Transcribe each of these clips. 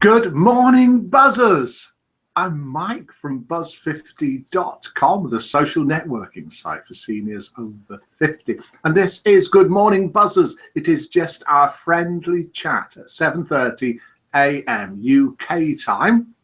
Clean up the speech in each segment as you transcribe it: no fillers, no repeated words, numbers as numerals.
Good morning, buzzers. I'm Mike from buzz50.com, the social networking site for seniors over 50. And this is Good Morning Buzzers. It is just our friendly chat at 7:30 a.m. UK time.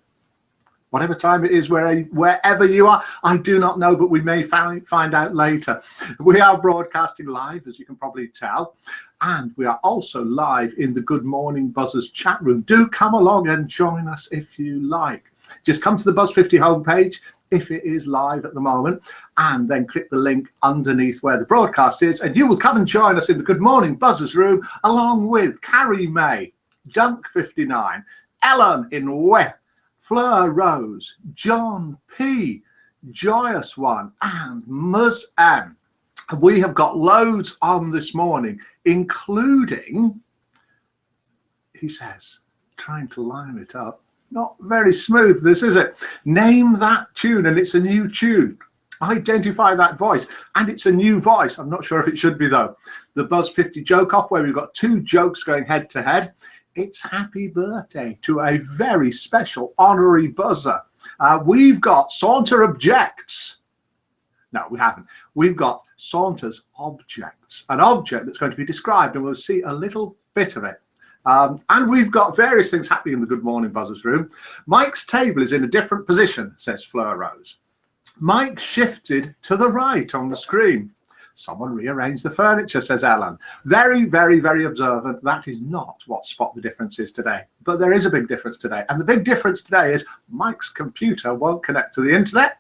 Whatever time it is, wherever you are, I do not know, but we may find out later. We are broadcasting live, as you can probably tell, and we are also live in the Good Morning Buzzers chat room. Do come along and join us if you like. Just come to the Buzz50 homepage, if it is live at the moment, and then click the link underneath where the broadcast is, and you will come and join us in the Good Morning Buzzers room, along with Carrie May, Dunk59, Ellen in West, Fleur Rose, John P, Joyous One, and Muz M. We have got loads on this morning, including, he says, trying to line it up. Not very smooth, this, is it? Name that tune, and it's a new tune. Identify that voice, and it's a new voice. I'm not sure if it should be, though. The Buzz50 Joke Off, where we've got two jokes going head to head. It's happy birthday to a very special honorary buzzer. We've got Saunter Objects. No, we haven't. We've got Saunter's Objects, an object that's going to be described, and we'll see a little bit of it. And we've got various things happening in the Good Morning Buzzers room. Mike's table is in a different position, says Fleur Rose. Mike shifted to the right on the screen. Someone rearranged the furniture, says Ellen. Very, very, very observant. That is not what Spot the Difference is today. But there is a big difference today. And the big difference today is Mike's computer won't connect to the internet.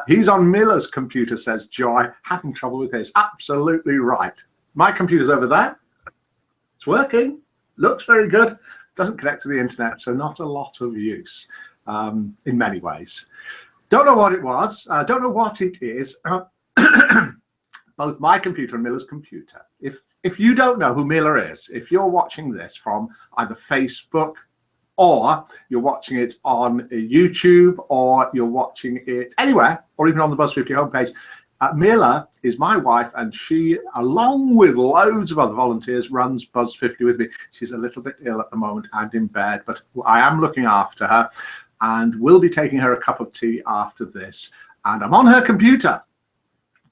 He's on Miller's computer, says Joy, having trouble with his. Absolutely right. My computer's over there. It's working. Looks very good. Doesn't connect to the internet, so not a lot of use in many ways. Don't know what it was. Don't know what it is. Both my computer and Miller's computer. If you don't know who Miller is, if you're watching this from either Facebook or you're watching it on YouTube or you're watching it anywhere or even on the Buzz50 homepage, Miller is my wife, and she, along with loads of other volunteers, runs Buzz50 with me. She's a little bit ill at the moment and in bed, but I am looking after her and will be taking her a cup of tea after this. And I'm on her computer,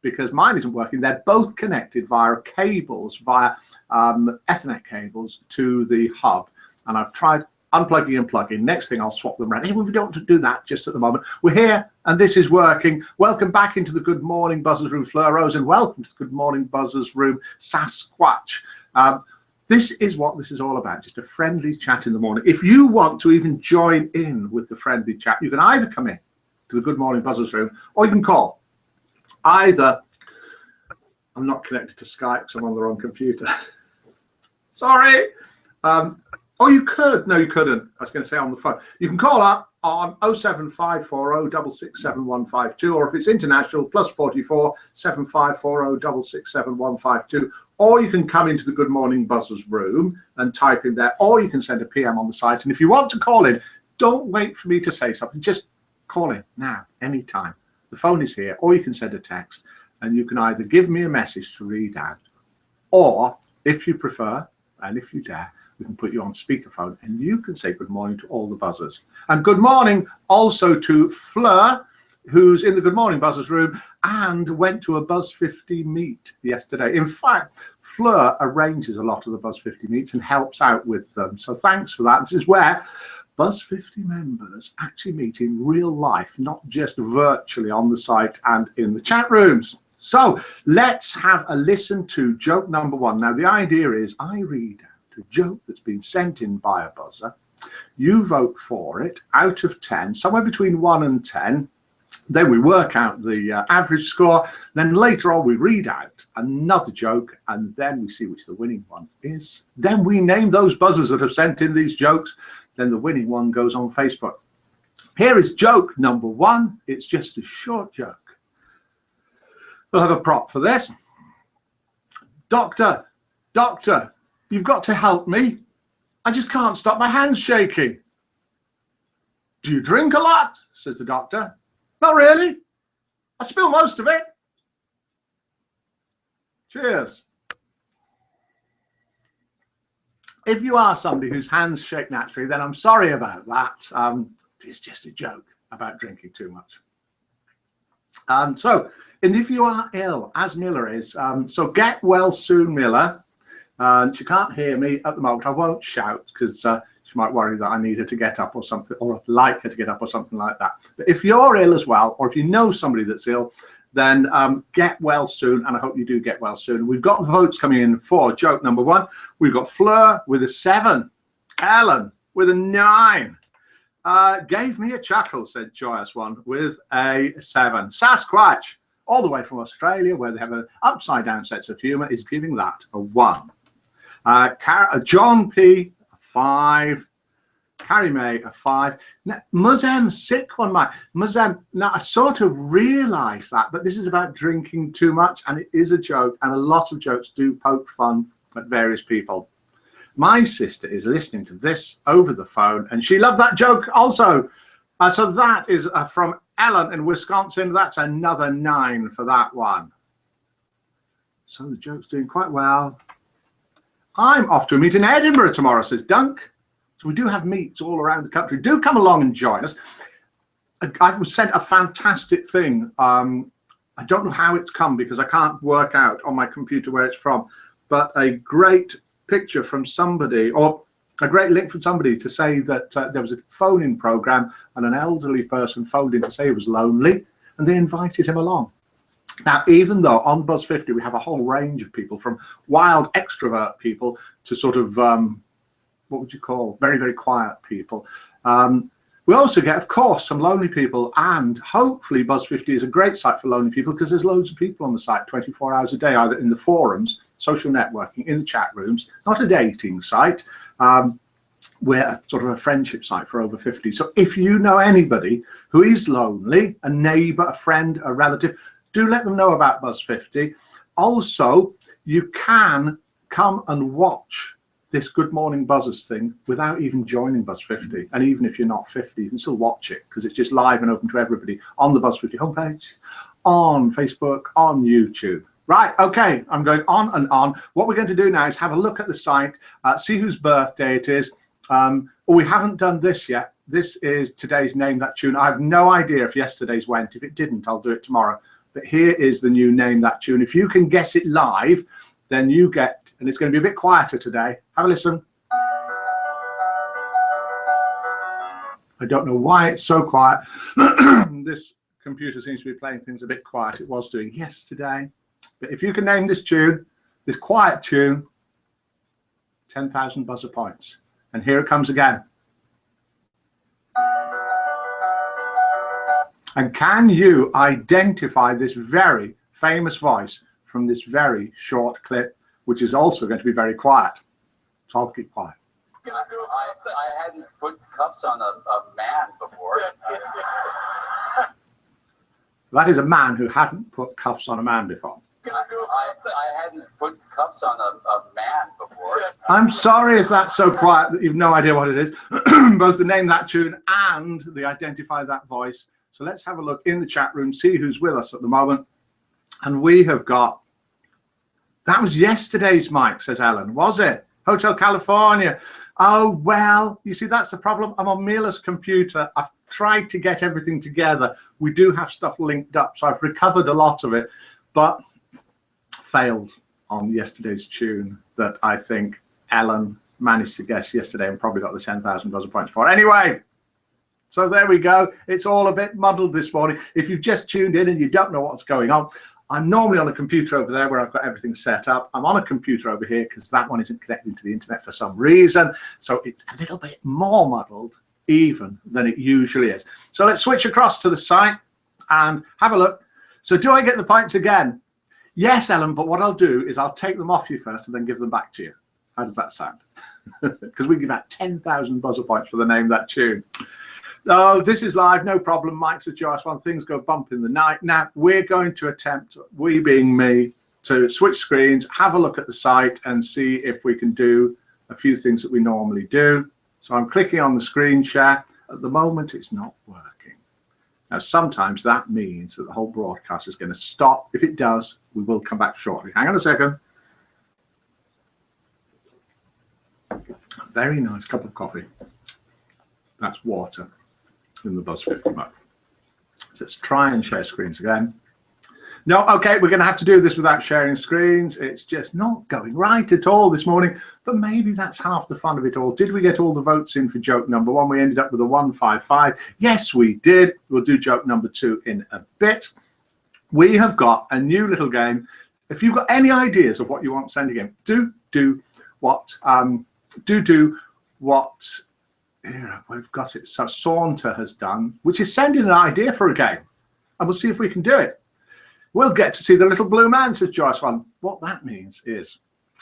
because mine isn't working. They're both connected via cables, via Ethernet cables to the hub. And I've tried unplugging and plugging. Next thing, I'll swap them around. Anyway, we don't want to do that just at the moment. We're here, and this is working. Welcome back into the Good Morning Buzzers room, Fleur Rose, and welcome to the Good Morning Buzzers room, Sasquatch. This is what this is all about, just a friendly chat in the morning. If you want to even join in with the friendly chat, you can either come in to the Good Morning Buzzers room, or you can call. Either, I'm not connected to Skype because I'm on the wrong computer. Sorry. Oh, you could. No, you couldn't. I was going to say on the phone. You can call up on 07540 667 152, or if it's international, +44 7540 667 152, or you can come into the Good Morning Buzzers room and type in there, or you can send a PM on the site. And if you want to call in, don't wait for me to say something. Just call in now, anytime. The phone is here, or you can send a text, and you can either give me a message to read out, or if you prefer, and if you dare, we can put you on speakerphone, and you can say good morning to all the buzzers. And good morning also to Fleur, who's in the Good Morning Buzzers room and went to a Buzz50 meet yesterday. In fact, Fleur arranges a lot of the Buzz50 meets and helps out with them. So thanks for that. This is where Buzz50 members actually meet in real life, not just virtually on the site and in the chat rooms. So let's have a listen to joke number one. Now, the idea is I read out a joke that's been sent in by a buzzer. You vote for it out of 10, somewhere between 1 and 10. Then we work out the average score. Then later on, we read out another joke, and then we see which the winning one is. Then we name those buzzers that have sent in these jokes. Then the winning one goes on Facebook. Here is joke number one. It's just a short joke. We'll have a prop for this. Doctor, you've got to help me. I just can't stop my hands shaking. Do you drink a lot? Says the doctor. Not really. I spill most of it. Cheers. If you are somebody whose hands shake naturally, then I'm sorry about that. It's just a joke about drinking too much. And if you are ill, as Miller is, so get well soon, Miller. She can't hear me at the moment. I won't shout because she might worry that I need her to get up or something, or like her to get up or something like that. But if you're ill as well, or if you know somebody that's ill, then get well soon, and I hope you do get well soon. We've got the votes coming in for joke number 1. We've got Fleur with a 7, Ellen with a 9. Gave me a chuckle, said Joyous One, with a 7. Sasquatch, all the way from Australia, where they have an upside down sense of humour, is giving that a 1. John P, a 5. Carrie May, a 5. Now, Muzem, sick one, Mike. Muzem, now I sort of realise that, but this is about drinking too much, and it is a joke, and a lot of jokes do poke fun at various people. My sister is listening to this over the phone, and she loved that joke also. So that is from Ellen in Wisconsin. That's another 9 for that one. So the joke's doing quite well. I'm off to a meet in Edinburgh tomorrow, says Dunk. So we do have meets all around the country. Do come along and join us. I was sent a fantastic thing. I don't know how it's come because I can't work out on my computer where it's from, but a great picture from somebody, or a great link from somebody to say that there was a phone-in program and an elderly person phoned in to say he was lonely, and they invited him along. Now, even though on Buzz 50 we have a whole range of people, from wild extrovert people to sort of what would you call very, very quiet people, we also get, of course, some lonely people, and hopefully Buzz 50 is a great site for lonely people because there's loads of people on the site 24 hours a day, either in the forums, social networking, in the chat rooms. Not a dating site. We're sort of a friendship site for over 50. So if you know anybody who is lonely, a neighbour, a friend, a relative, do let them know about Buzz 50. Also, you can come and watch this Good Morning Buzzers thing without even joining Buzz 50. And even if you're not 50, you can still watch it because it's just live and open to everybody on the Buzz 50 homepage, on Facebook, on YouTube. Right, okay, I'm going on and on. What we're going to do now is have a look at the site, see whose birthday it is. We haven't done this yet. This is today's Name That Tune. I have no idea if yesterday's went. If it didn't, I'll do it tomorrow. But here is the new Name That Tune. If you can guess it live, then you get, and it's going to be a bit quieter today. Have a listen. I don't know why it's so quiet. This computer seems to be playing things a bit quiet. It was doing yesterday. But if you can name this tune, this quiet tune, 10,000 buzzer points. And here it comes again. And can you identify this very famous voice from this very short clip, which is also going to be very quiet? So I'll keep quiet. I hadn't put cuffs on a man before. That is a man who hadn't put cuffs on a man before. I hadn't put cuffs on a man before. I'm sorry if that's so quiet that you've no idea what it is. Both the Name That Tune and the Identify That Voice. So let's have a look in the chat room, see who's with us at the moment. And we have got, that was yesterday's mic, says Ellen. Was it? Hotel California. Oh, well, you see, that's the problem. I'm on Mila's computer. I've tried to get everything together. We do have stuff linked up, so I've recovered a lot of it, but failed on yesterday's tune that I think Ellen managed to guess yesterday and probably got the 10,000 buzzer points for. Anyway, so there we go. It's all a bit muddled this morning. If you've just tuned in and you don't know what's going on, I'm normally on a computer over there where I've got everything set up. I'm on a computer over here because that one isn't connected to the internet for some reason. So it's a little bit more muddled even than it usually is. So let's switch across to the site and have a look. So do I get the points again? Yes, Ellen, but what I'll do is I'll take them off you first and then give them back to you. How does that sound? Because we give out 10,000 buzzer points for the Name That Tune. Oh, this is live, no problem. Mike's a Joyous One. Things go bump in the night. Now, we're going to attempt, we being me, to switch screens, have a look at the site and see if we can do a few things that we normally do. So I'm clicking on the screen share. At the moment, it's not working. Now, sometimes that means that the whole broadcast is going to stop. If it does, we will come back shortly. Hang on a second. Very nice cup of coffee. That's water in the Buzz 50 mug. So let's try and share screens again. No, okay, we're going to have to do this without sharing screens. It's just not going right at all this morning, but maybe that's half the fun of it all. Did we get all the votes in for joke number 1? We ended up with a 155. Yes, we did. We'll do joke number 2 in a bit. We have got a new little game. If you've got any ideas of what you want sending in, do what here, we've got it. So Saunter has done, which is sending an idea for a game, and we'll see if we can do it. We'll get to see the little blue man, says Joyce One. What that means is,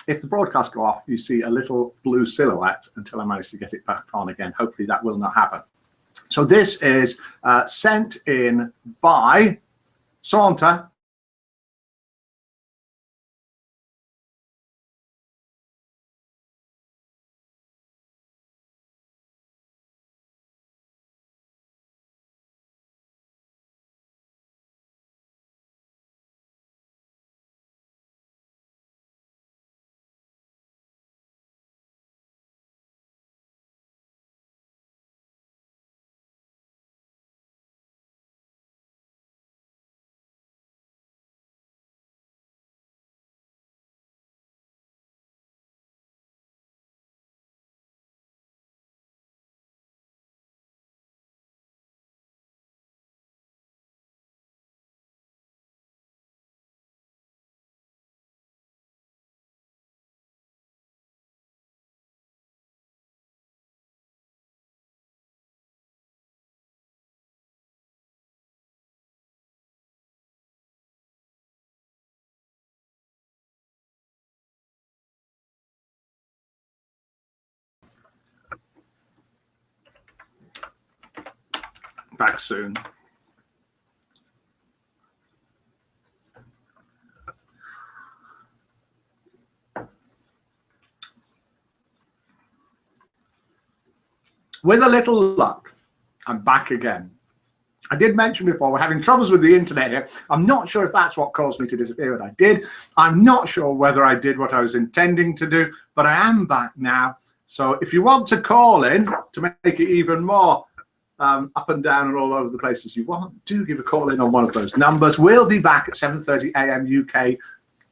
if the broadcast go off, you see a little blue silhouette until I manage to get it back on again. Hopefully that will not happen. So this is sent in by Saunter. Back soon. With a little luck, I'm back again. I did mention before we're having troubles with the internet here. I'm not sure if that's what caused me to disappear, but I did. I'm not sure whether I did what I was intending to do, but I am back now. So if you want to call in to make it even more up and down and all over the places you want, do give a call in on one of those numbers. We'll be back at 7:30 a.m. UK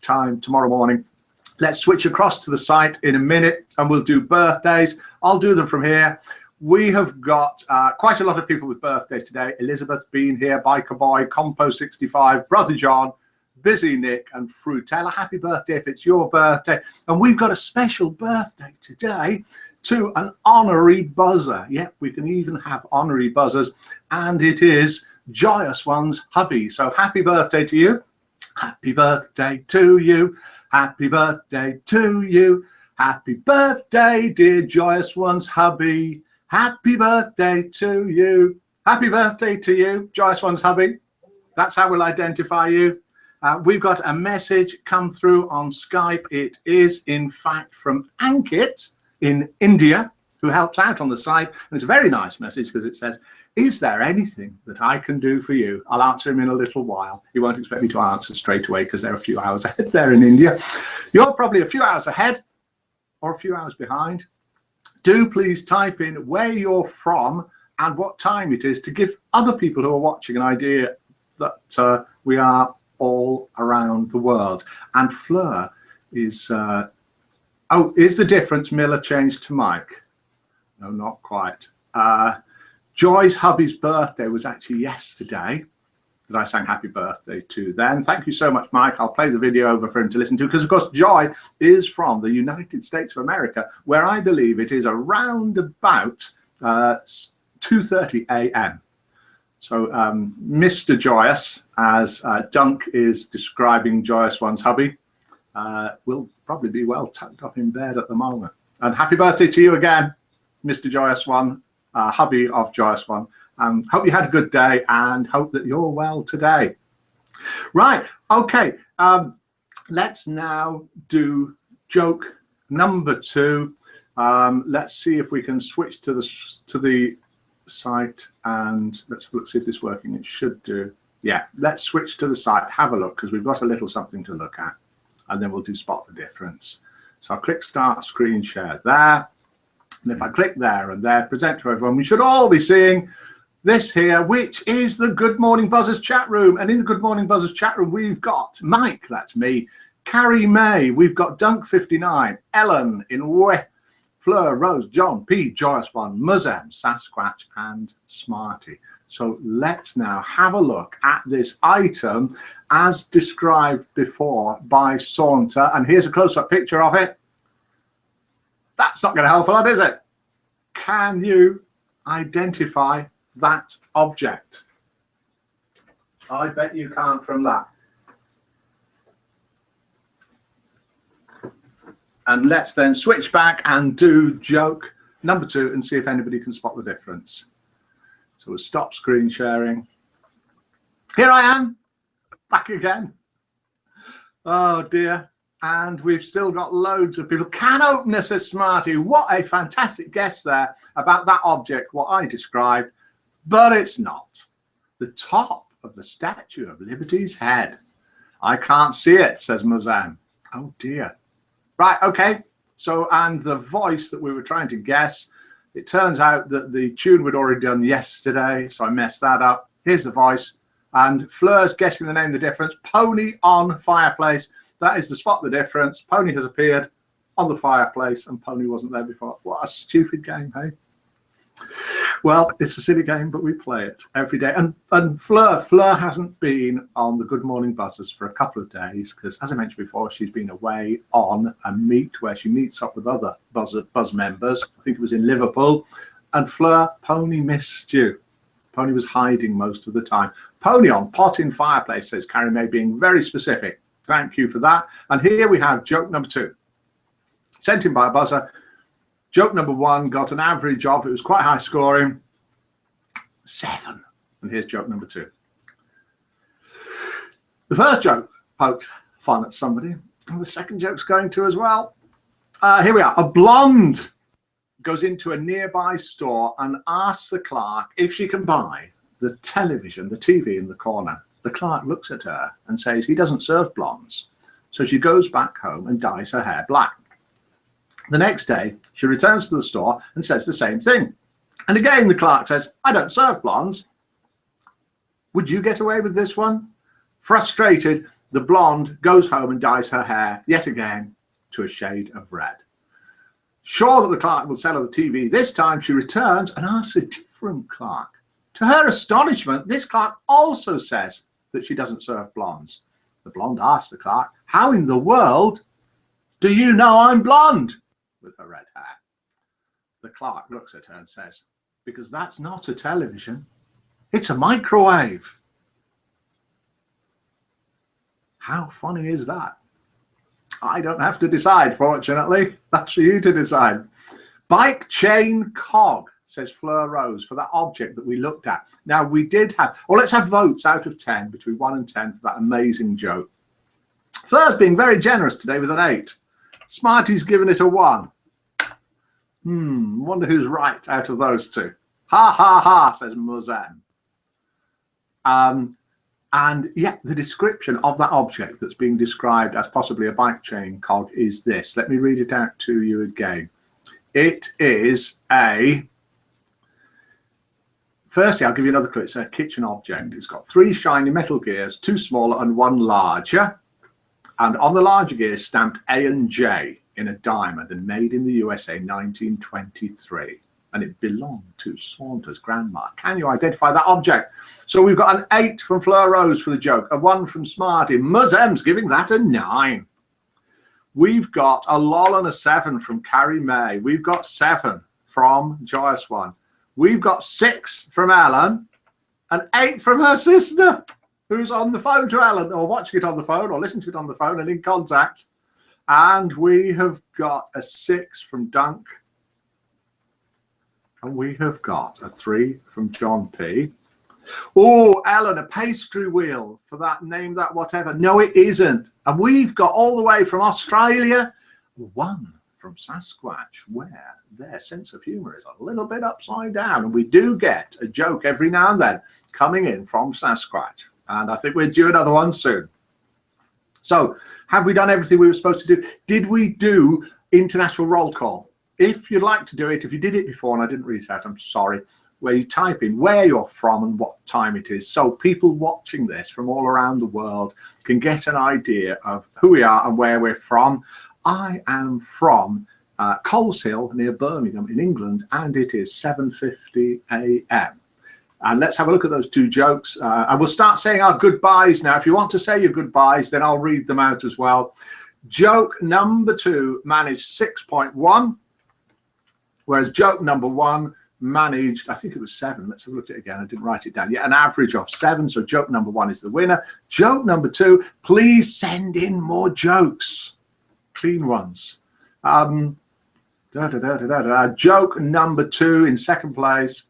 time tomorrow morning. Let's switch across to the site in a minute and we'll do birthdays. I'll do them from here. We have got quite a lot of people with birthdays today. Elizabeth being here, Biker Boy, Compo 65, Brother John, Busy Nick and Fruitella. Happy birthday if it's your birthday. And we've got a special birthday today to an honorary buzzer. Yep, we can even have honorary buzzers. And it is Joyous One's hubby. So happy birthday to you. Happy birthday to you. Happy birthday to you. Happy birthday, dear Joyous One's hubby. Happy birthday to you. Happy birthday to you, Joyous One's hubby. That's how we'll identify you. We've got a message come through on Skype. It is, in fact, from Ankit in India, who helps out on the site. And it's a very nice message because it says, is there anything that I can do for you? I'll answer him in a little while. He won't expect me to answer straight away because they're a few hours ahead there in India. You're probably a few hours ahead or a few hours behind. Do please type in where you're from and what time it is to give other people who are watching an idea that we are all around the world. And Fleur is, oh, is the difference Miller changed to Mike? No, not quite. Joy's hubby's birthday was actually yesterday that I sang happy birthday to then. Thank you so much, Mike. I'll play the video over for him to listen to because, of course, Joy is from the United States of America, where I believe it is around about 2:30 a.m. So Mr. Joyous, as Dunk is describing Joyous One's hubby, will probably be well tucked up in bed at the moment. And happy birthday to you again, Mr. Joyous One, hubby of Joyous One. Hope you had a good day and hope that you're well today. Right, okay, let's now do joke number 2. Let's see if we can switch to the site and let's see if this is working. It should do. Yeah, let's switch to the site, have a look because we've got a little something to look at and then we'll do spot the difference. So I'll click start screen share there. And if I click there and there, present to everyone, we should all be seeing this here, which is the Good Morning Buzzers chat room. And in the Good Morning Buzzers chat room, we've got Mike, that's me, Carrie May, we've got Dunk59, Ellen in Way, Fleur, Rose, John, P, Joyous One, Muzem, Sasquatch, and Smarty. So let's now have a look at this item as described before by Saunter. And here's a close-up picture of it. That's not going to help a lot, is it? Can you identify that object? I bet you can't from that. And let's then switch back and do joke number 2 and see if anybody can spot the difference. So we'll stop screen sharing. Here I am, back again. Oh dear. And we've still got loads of people. Can opener, says Smarty. What a fantastic guess there about that object, what I described, but it's not. The top of the Statue of Liberty's head. I can't see it, says Muzan. Oh dear. Right, okay. So, and the voice that we were trying to guess, it turns out that the tune we'd already done yesterday, so I messed that up. Here's the voice. And Fleur's guessing the name, the difference. Pony on fireplace. That is the spot the difference. Pony has appeared on the fireplace and Pony wasn't there before. What a stupid game, hey? Well, it's a silly game, but we play it every day. And Fleur hasn't been on the Good Morning Buzzers for a couple of days because, as I mentioned before, she's been away on a meet where she meets up with other Buzz members. I think it was in Liverpool. And Fleur, Pony missed you. Pony was hiding most of the time. Pony on pot in fireplace, says Carrie May, being very specific. Thank you for that. And here we have joke number 2. Sent in by a buzzer. Joke number 1 got an average of, it was quite high scoring, 7. And here's joke number 2. The first joke poked fun at somebody. And the second joke's going to as well. Here we are. A blonde goes into a nearby store and asks the clerk if she can buy the television, the TV in the corner. The clerk looks at her and says he doesn't serve blondes. So she goes back home and dyes her hair black. The next day, she returns to the store and says the same thing. And again, the clerk says, I don't serve blondes. Would you get away with this one? Frustrated, the blonde goes home and dyes her hair yet again to a shade of red. Sure that the clerk will sell her the TV, this time she returns and asks a different clerk. To her astonishment, this clerk also says that she doesn't serve blondes. The blonde asks the clerk, how in the world do you know I'm blonde? With her red hair. The clerk looks at her and says, because that's not a television, it's a microwave. How funny is that? I don't have to decide, fortunately. That's for you to decide. Bike chain cog, says Fleur Rose, for that object that we looked at. Now, we did have, or let's have votes out of 10, between 1 and 10 for that amazing joke. Fleur's being very generous today with an 8. Smarty's given it a 1. Wonder who's right out of those two. Ha, ha, ha, says Muzan. And yeah, the description of that object that's being described as possibly a bike chain cog is this. Let me read it out to you again. It is a... Firstly, I'll give you another clue. It's a kitchen object. It's got 3 shiny metal gears, 2 smaller and 1 larger. And on the larger gear is stamped A and J in a diamond and made in the USA 1923. And it belonged to Saunter's grandma. Can you identify that object? So we've got an 8 from Fleur Rose for the joke, a 1 from Smarty. Muzem's giving that a 9. We've got a lol and a 7 from Carrie May. We've got 7 from Joyous One. We've got 6 from Ellen and 8 from her sister, who's on the phone to Ellen, or watching it on the phone, or listening to it on the phone and in contact. And we have got a 6 from Dunk. And we have got a 3 from John P. Oh, Ellen, a pastry wheel for that, name that whatever. No, it isn't. And we've got all the way from Australia, 1 from Sasquatch, where their sense of humor is a little bit upside down. And we do get a joke every now and then coming in from Sasquatch. And I think we're due another one soon. So have we done everything we were supposed to do? Did we do international roll call? if you'd like to do it, if you did it before and I didn't read it out, I'm sorry, where you type in where you're from and what time it is, so people watching this from all around the world can get an idea of who we are and where we're from. I am from Coleshill near Birmingham in England, and it is 7:50 a.m. And let's have a look at those two jokes. And we'll start saying our goodbyes now. If you want to say your goodbyes, then I'll read them out as well. Joke number 2 managed 6.1, whereas joke number 1 managed, I think it was 7. Let's have a look at it again. I didn't write it down yet. An average of 7. So joke number 1 is the winner. Joke number 2, please send in more jokes. Clean ones. Joke number 2 in second place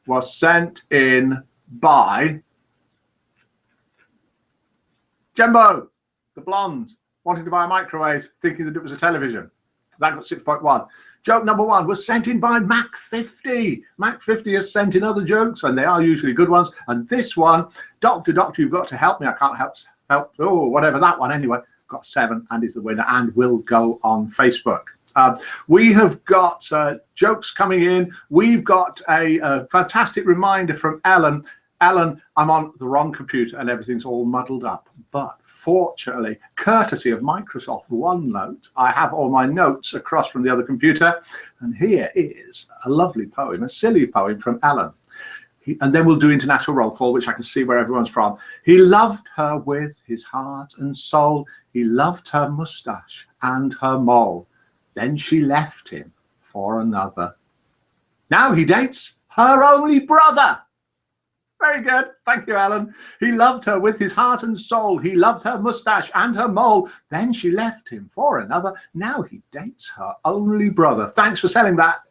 was sent in by Jembo, the blonde, wanting to buy a microwave, thinking that it was a television. That got 6.1. Joke number 1 was sent in by Mac50. Mac50 has sent in other jokes, and they are usually good ones. And this one, Doctor, you've got to help me. I can't help. Oh, whatever, that one anyway. Got 7 and is the winner and will go on Facebook. We have got jokes coming in. We've got a fantastic reminder from Ellen. Ellen, I'm on the wrong computer and everything's all muddled up. But fortunately, courtesy of Microsoft OneNote, I have all my notes across from the other computer. And here is a lovely poem, a silly poem from Ellen. And then we'll do international roll call, which I can see where everyone's from. He loved her with his heart and soul. He loved her moustache and her mole. Then she left him for another. Now he dates her only brother. Very good. Thank you, Alan. He loved her with his heart and soul. He loved her moustache and her mole. Then she left him for another. Now he dates her only brother. Thanks for sending that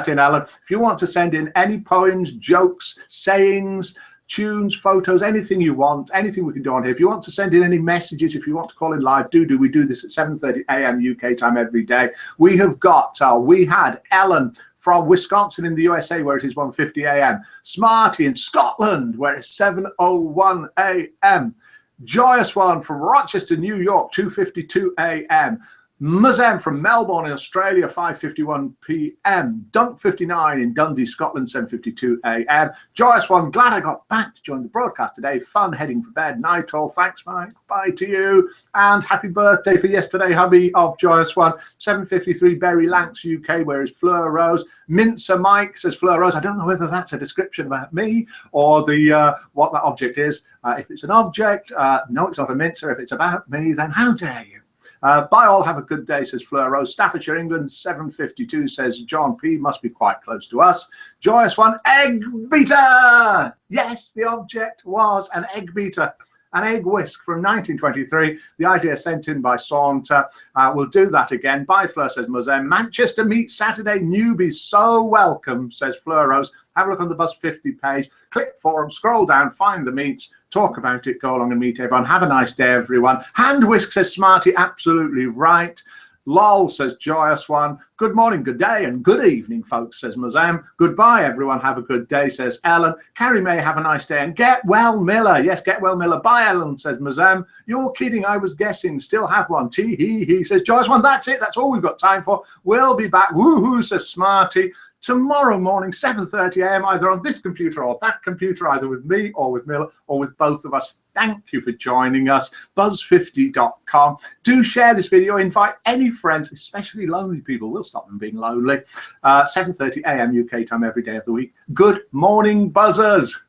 in, Alan. If you want to send in any poems, jokes, sayings, tunes, photos, anything you want, anything we can do on here. If you want to send in any messages, if you want to call in live, do. We do this at 7:30 a.m. UK time every day. We have got, we had Ellen from Wisconsin in the USA, where it is 1:50 a.m. Smarty in Scotland, where it's 7:01 a.m. Joyous One from Rochester, New York, 2:52 a.m. Muzem from Melbourne in Australia, 5:51 p.m. Dunk 59 in Dundee, Scotland, 7:52 a.m. Joyous One, glad I got back to join the broadcast today. Fun heading for bed. Night all. Thanks, Mike. Bye to you. And happy birthday for yesterday, hubby of Joyous One. 7:53 Berry Lancs, UK, where is Fleur Rose. Mincer Mike, says Fleur Rose. I don't know whether that's a description about me or the what that object is. If it's an object, no, it's not a mincer. If it's about me, then how dare you? Bye all, have a good day, says Fleur Rose. Staffordshire, England, 7:52, says John P. Must be quite close to us. Joyous One, egg beater! Yes, the object was an egg beater. An egg whisk from 1923. The idea sent in by Saunter. We'll do that again. Bye, Fleur, says Muzem. Manchester Meet Saturday newbies so welcome, says Fleur Rose. Have a look on the Buzz 50 page. Click forum, scroll down, find the meets, talk about it, go along and meet everyone. Have a nice day, everyone. Hand whisk, says Smarty. Absolutely right. Lol, says Joyous One. Good morning, good day, and good evening, folks, says Muzam. Goodbye, everyone. Have a good day, says Ellen. Carrie May, have a nice day. And get well, Miller. Yes, get well, Miller. Bye, Ellen, says Muzam. You're kidding. I was guessing. Still have one. Tee-hee-hee, says Joyous One. That's it. That's all we've got time for. We'll be back. Woohoo, says Smarty. Tomorrow morning, 7:30 a.m., either on this computer or that computer, either with me or with Miller or with both of us. Thank you for joining us. Buzz50.com. Do share this video. Invite any friends, especially lonely people. We'll stop them being lonely. 7:30 a.m. UK time every day of the week. Good morning, buzzers.